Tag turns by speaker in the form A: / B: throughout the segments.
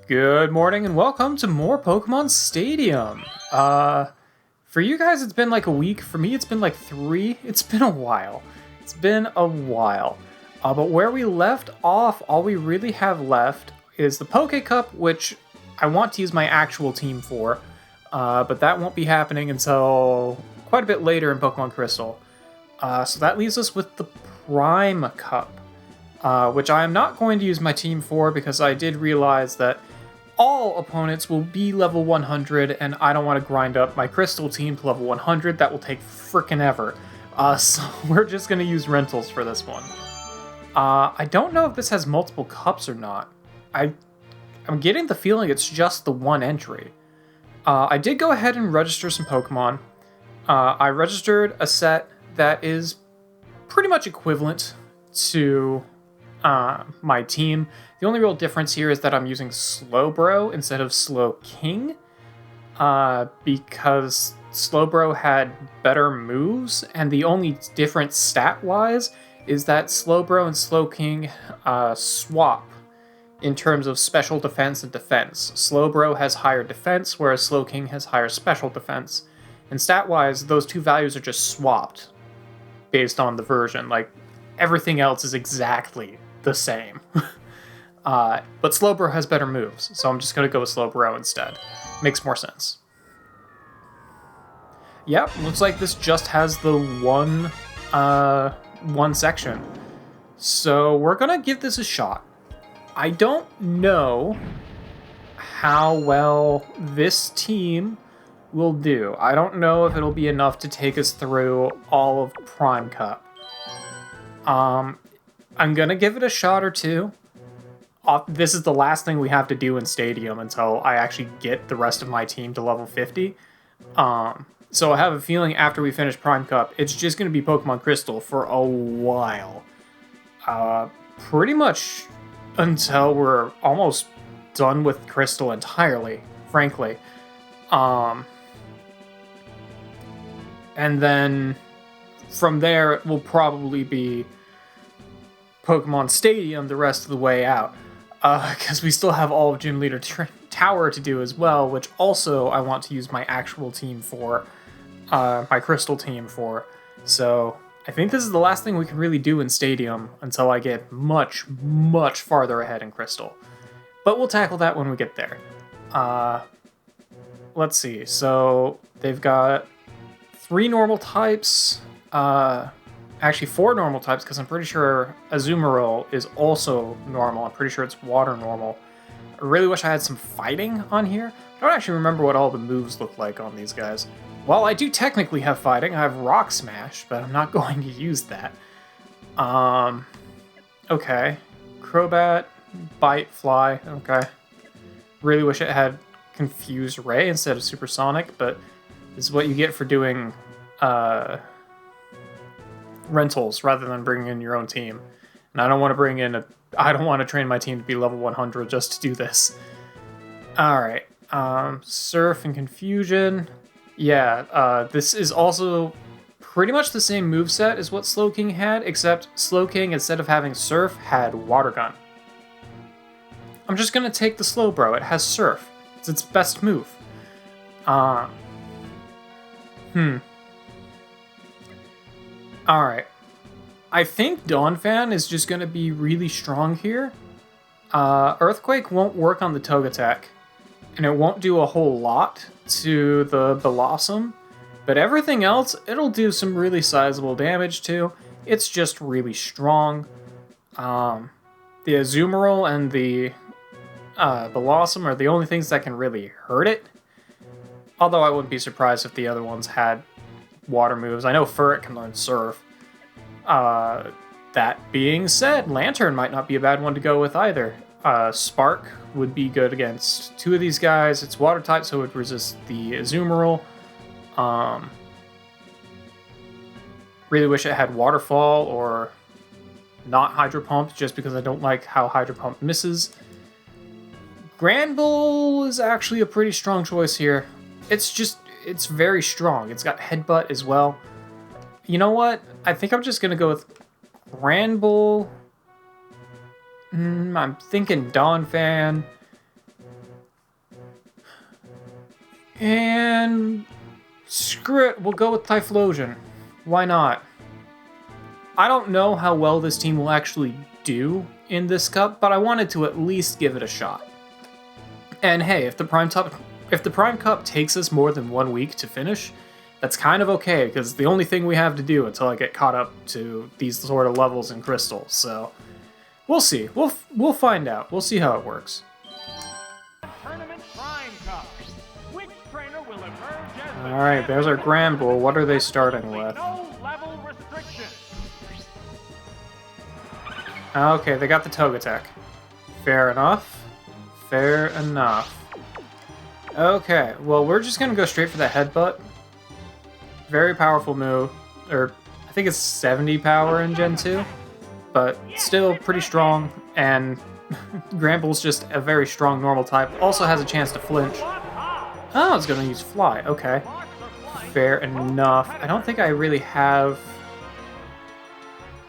A: Good morning and welcome to more Pokemon Stadium. For you guys, it's been like a week. For me, it's been like 3. It's been a while. But where we left off, all we really have left is the Poke Cup, which I want to use my actual team for. But that won't be happening until quite a bit later in Pokemon Crystal. So that leaves us with the Prime Cup, which I am not going to use my team for because I did realize that all opponents will be level 100, and I don't want to grind up my Crystal team to level 100. That will take frickin' ever. So we're just going to use rentals for this one. I don't know if this has multiple cups or not. I'm getting the feeling it's just the one entry. I did go ahead and register some Pokemon. I registered a set that is pretty much equivalent to my team. The only real difference here is that I'm using Slowbro instead of Slowking, because Slowbro had better moves, and the only difference stat-wise is that Slowbro and Slowking swap in terms of special defense and defense. Slowbro has higher defense, whereas Slowking has higher special defense. And stat-wise, those two values are just swapped based on the version. Like, everything else is exactly the same. But Slowbro has better moves, so I'm just going to go with Slowbro instead. Makes more sense. Yep, looks like this just has the one section. So we're going to give this a shot. I don't know how well this team will do. I don't know if it'll be enough to take us through all of Prime Cup. I'm going to give it a shot or two. This is the last thing we have to do in Stadium until I actually get the rest of my team to level 50. So I have a feeling after we finish Prime Cup, it's just going to be Pokemon Crystal for a while. Pretty much until we're almost done with Crystal entirely, frankly. And then from there, it will probably be Pokemon Stadium the rest of the way out. Because we still have all of Gym Leader Tower to do as well, which also I want to use my actual team for, my Crystal team for. So I think this is the last thing we can really do in Stadium until I get much, much farther ahead in Crystal. But we'll tackle that when we get there. Let's see. So they've got 3 normal types. Actually 4 normal types, because I'm pretty sure Azumarill is also normal. I'm pretty sure it's water normal. I really wish I had some fighting on here. I don't actually remember what all the moves look like on these guys. Well, I do technically have fighting. I have Rock Smash, but I'm not going to use that. Okay. Crobat, Bite, Fly. Okay. Really wish it had Confuse Ray instead of Supersonic, but this is what you get for doing rentals rather than bringing in your own team. And I don't want to train my team to be level 100 just to do this. Alright. Surf and Confusion. Yeah, this is also pretty much the same moveset as what Slowking had, except Slowking, instead of having Surf, had Water Gun. I'm just gonna take the Slowbro. It has Surf. It's its best move. Alright. I think Dawnfan is just going to be really strong here. Earthquake won't work on the Togetic, and it won't do a whole lot to the Blossom, but everything else, it'll do some really sizable damage to. It's just really strong. The Azumarill and the Blossom are the only things that can really hurt it, although I wouldn't be surprised if the other ones had water moves. I know Furret can learn Surf. That being said, Lantern might not be a bad one to go with either. Spark would be good against 2 of these guys. It's water type, so it would resist the Azumarill. Really wish it had Waterfall or not Hydro Pump, just because I don't like how Hydro Pump misses. Granbull is actually a pretty strong choice here. It's very strong. It's got Headbutt as well. You know what? I think I'm just going to go with Granbull. I'm thinking Dawnfan. And screw it, we'll go with Typhlosion. Why not? I don't know how well this team will actually do in this cup, but I wanted to at least give it a shot. And hey, if the Prime Cup takes us more than 1 week to finish, that's kind of okay, because the only thing we have to do until I get caught up to these sort of levels in Crystal, so we'll see. We'll find out. We'll see how it works.
B: Tournament Prime Cup. Which trainer will emerge as the
A: Alright, there's our Granbull. What are they starting with?
B: no level restriction.
A: Okay, they got the Togetic. Fair enough. Fair enough. Okay, well, we're just gonna go straight for the Headbutt. Very powerful move. Or, I think it's 70 power in Gen 2. But still pretty strong, and Granbull's just a very strong normal type. Also has a chance to flinch. Oh, it's gonna use Fly. Okay. Fair enough. I don't think I really have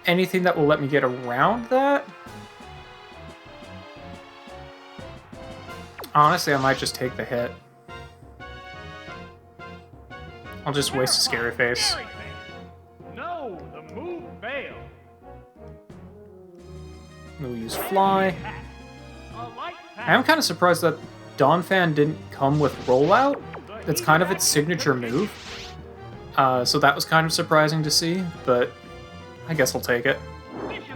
A: anything that will let me get around that. Honestly, I might just take the hit. I'll just waste a Scary Face.
B: No, the move failed.
A: We'll use Fly.
B: A light
A: I am kind of surprised that Donphan didn't come with Rollout. That's kind of its signature move. So that was kind of surprising to see, but I guess I'll take it.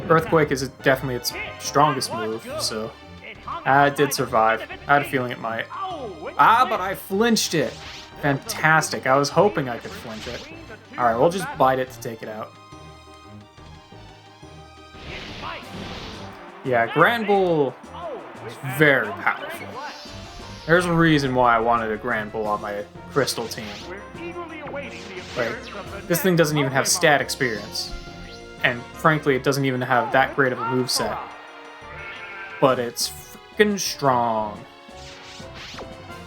A: Earthquake is definitely its strongest move, so it did survive. I had a feeling it might. Ah, but I flinched it. Fantastic. I was hoping I could flinch it. Alright, we'll just bite it to take it out. Yeah, Granbull is very powerful. There's a reason why I wanted a Granbull on my Crystal team. Like, this thing doesn't even have stat experience. And frankly, it doesn't even have that great of a moveset. But it's freaking strong.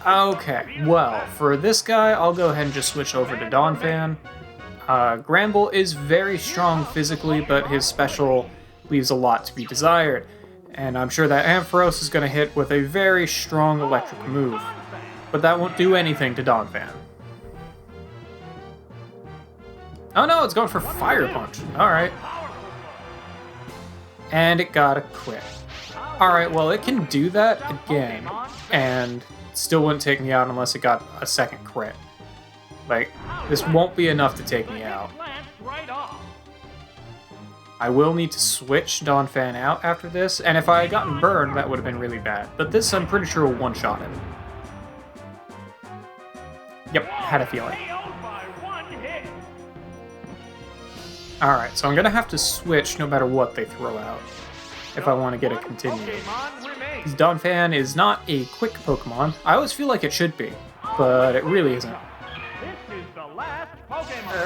A: Okay, well, for this guy, I'll go ahead and just switch over to Donphan. Granbull is very strong physically, but his special leaves a lot to be desired. And I'm sure that Ampharos is going to hit with a very strong electric move. But that won't do anything to Donphan. Oh no, it's going for Fire Punch. Alright. And it got a crit. Alright, well, it can do that again. And still wouldn't take me out unless it got a second crit. Like, this won't be enough to take me out. I will need to switch Donphan out after this, and if I had gotten burned, that would have been really bad. But this, I'm pretty sure, will one-shot him. Yep, had a feeling. Alright, so I'm going to have to switch no matter what they throw out, if I want to get a continue. Because Donphan is not a quick Pokemon. I always feel like it should be, but it really isn't.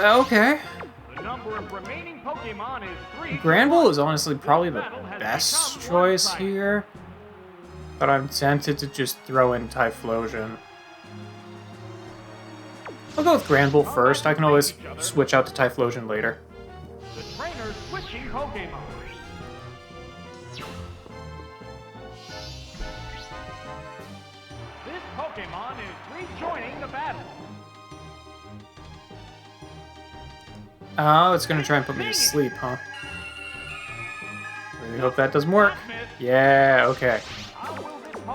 A: Okay. Granbull is honestly probably the best choice here, but I'm tempted to just throw in Typhlosion. I'll go with Granbull first. I can always switch out to Typhlosion later.
B: The trainer's switching Pokemon. This Pokemon is rejoining the battle.
A: Oh, it's gonna try and put me to sleep, huh? Really hope that doesn't work. Yeah, okay.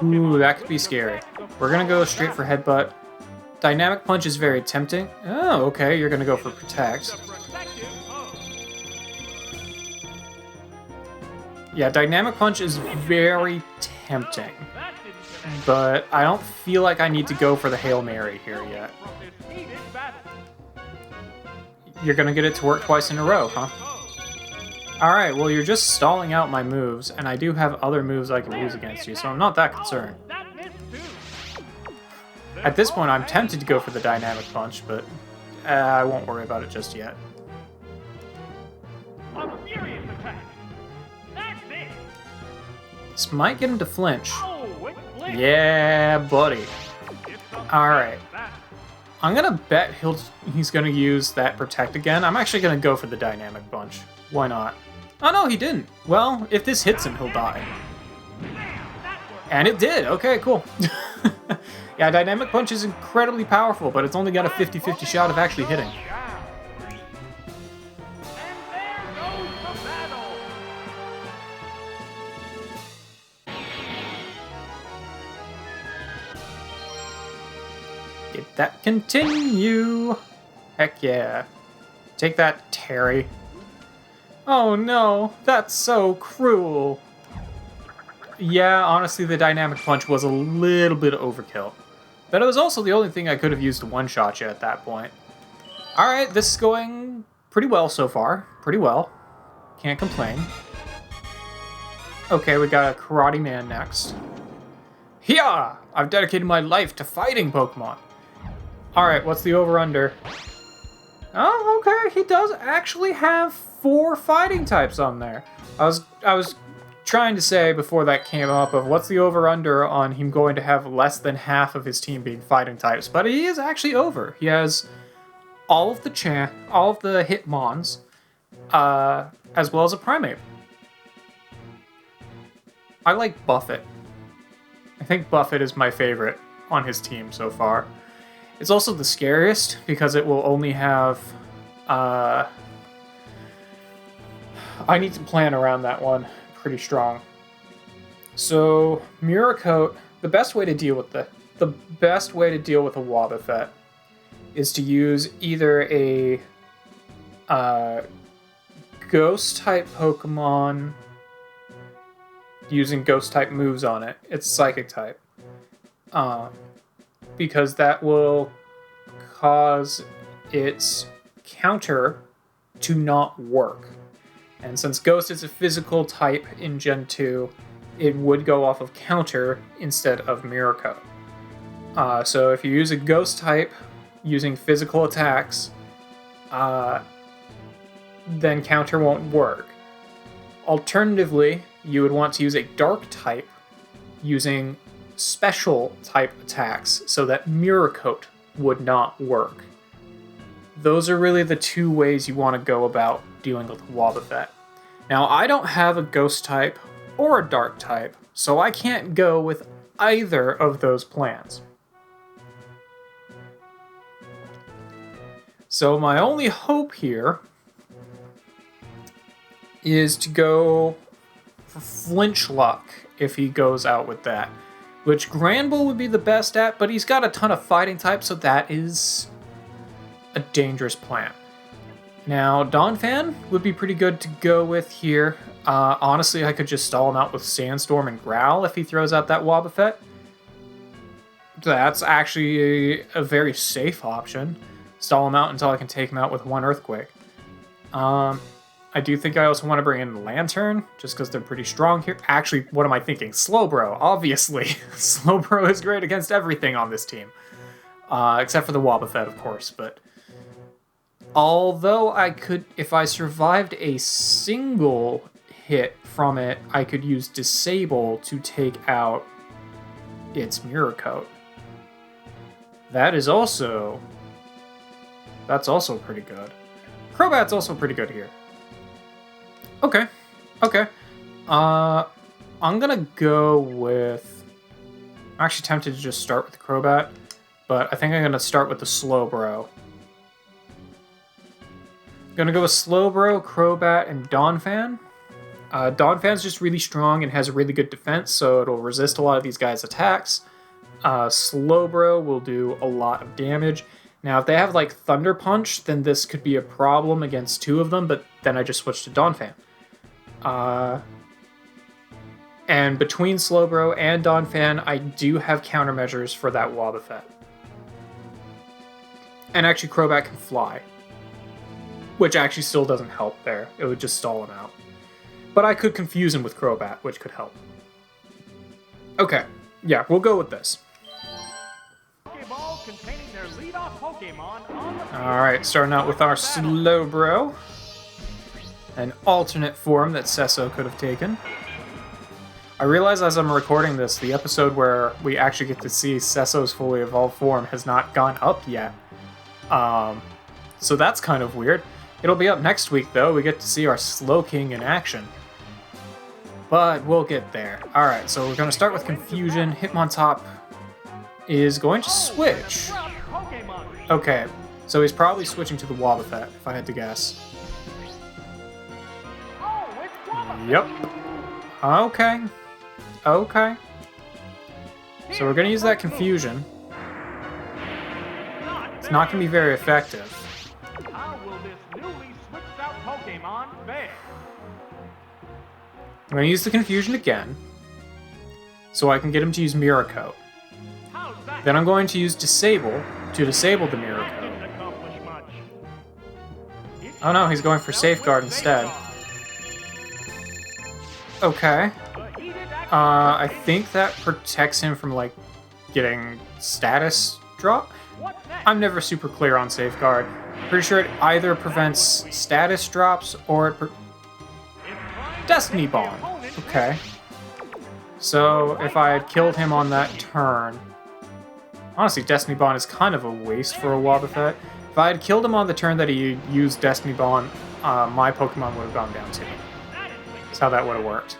A: Ooh, that could be scary. We're gonna go straight for Headbutt. Dynamic Punch is very tempting. Oh, okay, you're gonna go for Protect. Yeah, Dynamic Punch is very tempting. But I don't feel like I need to go for the Hail Mary here yet. You're gonna get it to work twice in a row, huh? Alright, well, you're just stalling out my moves, and I do have other moves I can use against you, so I'm not that concerned. At this point, I'm tempted to go for the Dynamic Punch, but I won't worry about it just yet. This might get him to flinch. Yeah, buddy. Alright. I'm gonna bet he's gonna use that Protect again. I'm actually gonna go for the Dynamic Punch. Why not? Oh no, he didn't. Well, if this hits him, he'll die. And it did. Okay, cool. Yeah, Dynamic Punch is incredibly powerful, but it's only got a 50-50 shot of actually hitting.
B: And there goes the battle.
A: Get that continue. Heck yeah. Take that, Terry. Oh no, that's so cruel. Yeah, honestly, the Dynamic Punch was a little bit overkill. But it was also the only thing I could have used to one-shot you at that point. Alright, this is going pretty well so far. Pretty well. Can't complain. Okay, we got a Karate Man next. Hiya! I've dedicated my life to fighting Pokemon. Alright, what's the over-under? Oh, okay, he does actually have 4 fighting types on there. I was trying to say before that came up of what's the over-under on him going to have less than half of his team being fighting types, but he is actually over. He has all of the Hitmons, as well as a Primate. I like Buffett. I think Buffett is my favorite on his team so far. It's also the scariest because it will only have... I need to plan around that one pretty strong. So, Miracoat, the best way to deal with a Wobbuffet is to use either a Ghost-type Pokemon using Ghost-type moves on it. It's Psychic-type. Because that will cause its counter to not work. And since Ghost is a physical type in Gen 2, it would go off of counter instead of Miracle. So if you use a Ghost type using physical attacks, then counter won't work. Alternatively, you would want to use a Dark type using special type attacks so that Miracoat would not work. Those are really the 2 ways you want to go about dealing with Wobbuffet. Now, I don't have a Ghost type or a Dark type, so I can't go with either of those plans. So my only hope here is to go for Flinch Luck if he goes out with that, which Granbull would be the best at, but he's got a ton of fighting types, so that is a dangerous plan. Now, Donphan would be pretty good to go with here. Honestly, I could just stall him out with Sandstorm and Growl if he throws out that Wobbuffet. That's actually a very safe option. Stall him out until I can take him out with 1 Earthquake. I do think I also want to bring in Lantern, just because they're pretty strong here. Actually, what am I thinking? Slowbro, obviously. Slowbro is great against everything on this team. Except for the Wobbuffet, of course, but... Although I could, if I survived a single hit from it, I could use Disable to take out its Miracoat. That's also pretty good. Crobat's also pretty good here. Okay. I'm gonna go with... I'm actually tempted to just start with the Crobat, but I think I'm gonna start with the Slowbro. Gonna go with Slowbro, Crobat, and Donphan. Donphan's just really strong and has a really good defense, so it'll resist a lot of these guys' attacks. Slowbro will do a lot of damage. Now, if they have, like, Thunder Punch, then this could be a problem against 2 of them, but then I just switched to Donphan. And between Slowbro and Donphan, I do have countermeasures for that Wobbuffet. And actually, Crobat can fly. Which actually still doesn't help there. It would just stall him out. But I could confuse him with Crobat, which could help. Okay, yeah, we'll go with this.
B: Pokeball containing their leadoff Pokemon on the field.
A: Alright, starting out with our Slowbro. An alternate form that Sesso could have taken. I realize as I'm recording this, the episode where we actually get to see Sesso's fully evolved form has not gone up yet. So that's kind of weird. It'll be up next week, though. We get to see our Slowking in action. But we'll get there. Alright, so we're going to start with Confusion. Hitmontop is going to switch. Okay, so he's probably switching to the Wobbuffet, if I had to guess. Yep. Okay. Okay. So we're going to use that confusion. It's not going to be very effective.
B: How will this newly switched out Pokemon fare?
A: I'm going to use the confusion again, so I can get him to use Mirror Coat.
B: How's that?
A: Then I'm going to use Disable to disable the Mirror
B: That
A: Coat.
B: didn't accomplish much.
A: Oh no, he's going for Safeguard instead. Okay.
B: The heated action
A: I think that protects him from, like, getting status drop.
B: What's next?
A: I'm never super clear on Safeguard. Pretty sure it either prevents status drops or it Destiny Bond. Okay. So if I had killed him on that turn... Honestly, Destiny Bond is kind of a waste for a Wobbuffet. If I had killed him on the turn that he used Destiny Bond, my Pokemon would have gone down too. That's how that would have worked.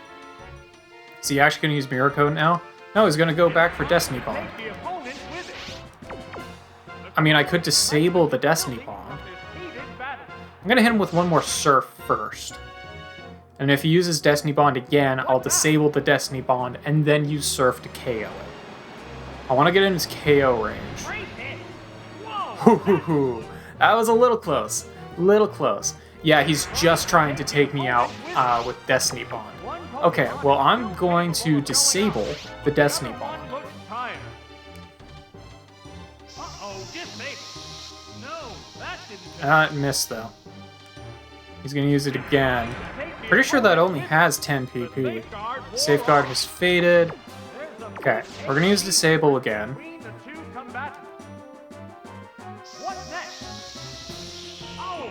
A: Is he actually going to use Mirror Code now? No, he's going to go back for Destiny Bond.
B: The opponent with it.
A: I mean, I could disable the Destiny Bond.
B: This heated battle.
A: I'm going to hit him with one more Surf first. And if he uses Destiny Bond again, I'll disable the Destiny Bond and then use Surf to KO it. I want to get in his KO range.
B: Great hit. Whoa.
A: Hoo hoo hoo. That was a little close. Little close. Yeah, he's just trying to take me out with Destiny Bond. Okay, well, I'm going to disable the Destiny Bond.
B: One looks tired. Uh-oh, disable. No, that didn't.
A: It missed, though. He's going to use it again. Pretty sure that only has 10 PP. Safeguard has faded. Okay, we're going to use Disable again.
B: Between the two combatants. What's next? Oh,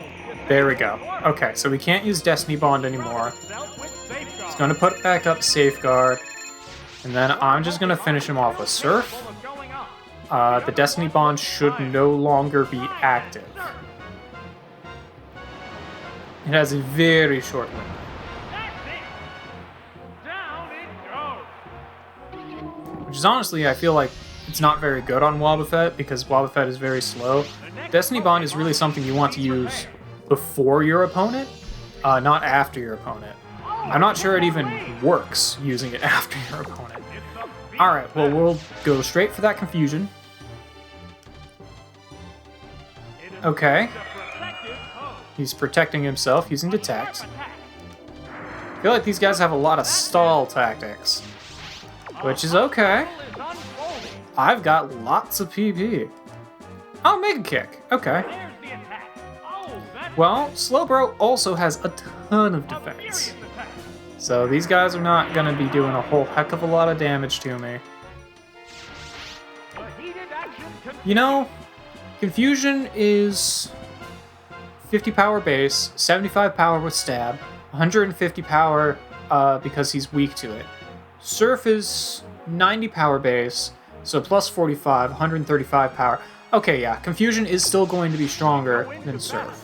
A: There we go. Okay, so we can't use Destiny Bond anymore.
B: dealt with Safeguard.
A: He's going to put back up Safeguard. And then I'm just going to finish him off with Surf.
B: Full of going on.
A: The Destiny Bond should no longer be active. It has a very short limit.
B: That's it. Down it goes.
A: Which is honestly, I feel like it's not very good on Wobbuffet because Wobbuffet is very slow. Destiny Bond is really something you want to use before your opponent, not after your opponent. I'm not sure it even works using it after your opponent. Alright, well, we'll go straight for that confusion. Okay. He's protecting himself using Detect. I feel like these guys have a lot of stall tactics, which is okay. I've got lots of PP. Oh, Mega Kick. Okay. Well, Slowbro also has a ton of defense. So these guys are not going to be doing a whole heck of a lot of damage to me. You know, Confusion is 50 power base, 75 power with Stab, 150 power because he's weak to it. Surf is 90 power base, so plus 45, 135 power. Okay, yeah, Confusion is still going to be stronger than Surf.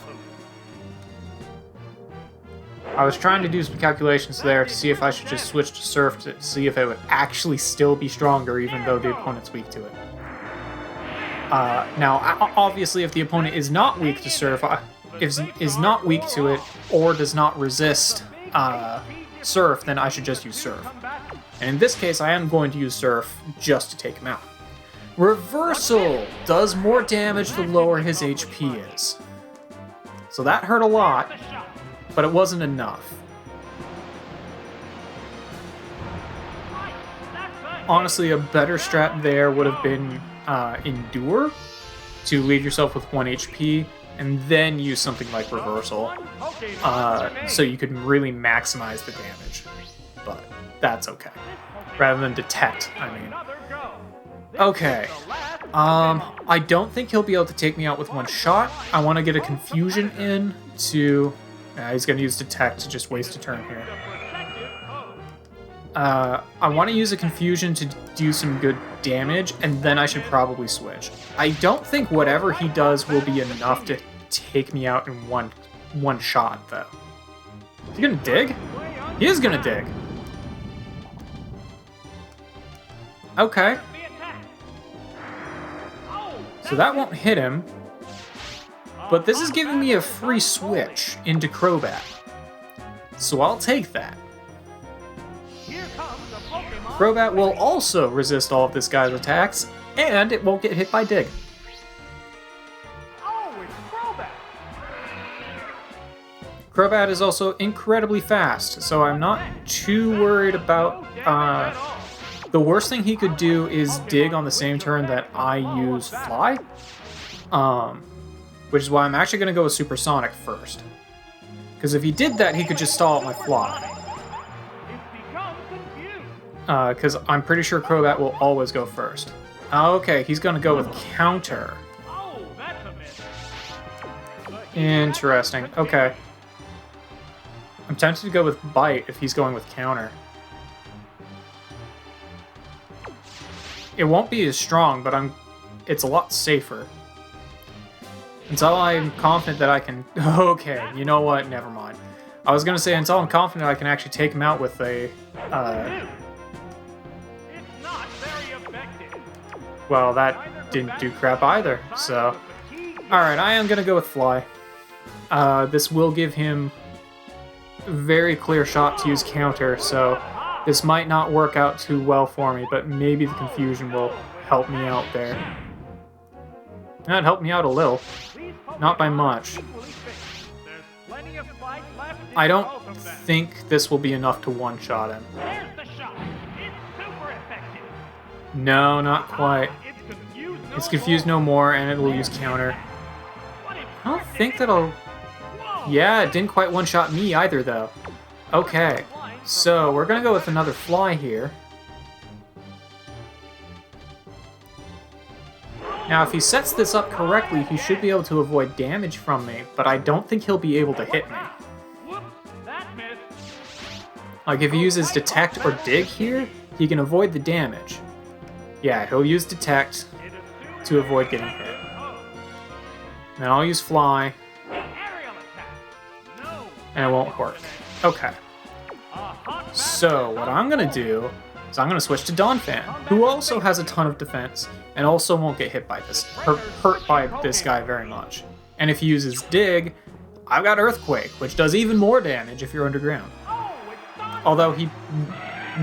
A: I was trying to do some calculations there to see if I should just switch to Surf to see if it would actually still be stronger even though the opponent's weak to it. Now, obviously, if the opponent is not weak to Surf, is not weak to it, or does not resist Surf, then I should just use Surf. And in this case, I am going to use Surf just to take him out. Reversal does more damage the lower his HP is. So that hurt a lot, but it wasn't enough. Honestly, a better strat there would have been Endure, to leave yourself with 1 HP, and then use something like Reversal, so you could really maximize the damage. But that's okay. Rather than Detect, I mean. Okay. I don't think he'll be able to take me out with one shot. I want to get a Confusion in to... he's going to use Detect to just waste a turn here. I want to use a Confusion to do some good damage, and then I should probably switch. I don't think whatever he does will be enough to take me out in one shot, though. Is he gonna dig? He is gonna dig. So that won't hit him. But this is giving me a free switch into Crobat. So I'll take that. Crobat will also resist all of this guy's attacks, and it won't get hit by Dig. Crobat is also incredibly fast, so I'm not too worried about... the worst thing he could do is Dig on the same turn that I use Fly. Which is why I'm actually going to go with Supersonic first. Because if he did that, he could just stall out my Fly. Because I'm pretty sure Crobat will always go first. Okay, he's going to go with Counter. Interesting. Okay. I'm tempted to go with Bite if he's going with Counter. It won't be as strong, but it's a lot safer. Until I'm confident that I can... Okay, you know what? Never mind. I was going to say, until I'm confident I can actually take him out with a... Well, that didn't do crap either, so... Alright, I am going to go with Fly. This will give him a very clear shot to use Counter, so this might not work out too well for me, but maybe the confusion will help me out there. That helped me out a little. Not by much. I don't think this will be enough to one-shot him. No, not quite. It's confused no more, and it will use Counter. I don't think that'll... Yeah, it didn't quite one-shot me either, though. Okay, so we're gonna go with another Fly here. Now, if he sets this up correctly, he should be able to avoid damage from me, but I don't think he'll be able to hit me. Like, if he uses Detect or Dig here, he can avoid the damage. Yeah, he'll use Detect to avoid getting hit. Then I'll use Fly. And it won't work. Okay. So, what I'm going to do is I'm going to switch to Donphan, who also has a ton of defense, and also won't get hit by this, hurt by this guy very much. And if he uses Dig, I've got Earthquake, which does even more damage if you're underground. Although he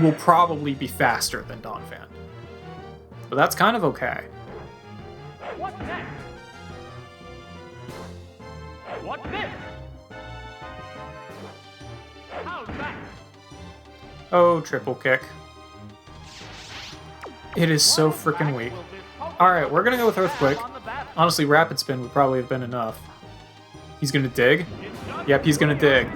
A: will probably be faster than Donphan. But that's kind of okay.
B: What's next? What's this? How's that?
A: Oh, triple kick. It is so freaking weak. Alright, we're gonna go with Earthquake. Honestly, Rapid Spin would probably have been enough. He's gonna Dig? Yep, he's gonna Dig.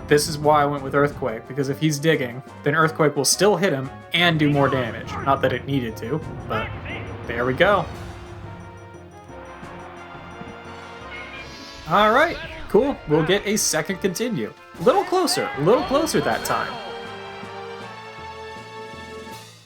A: This is why I went with Earthquake, because if he's digging, then Earthquake will still hit him and do more damage. Not that it needed to, but there we go. Alright, cool. We'll get a second continue. A little closer that time.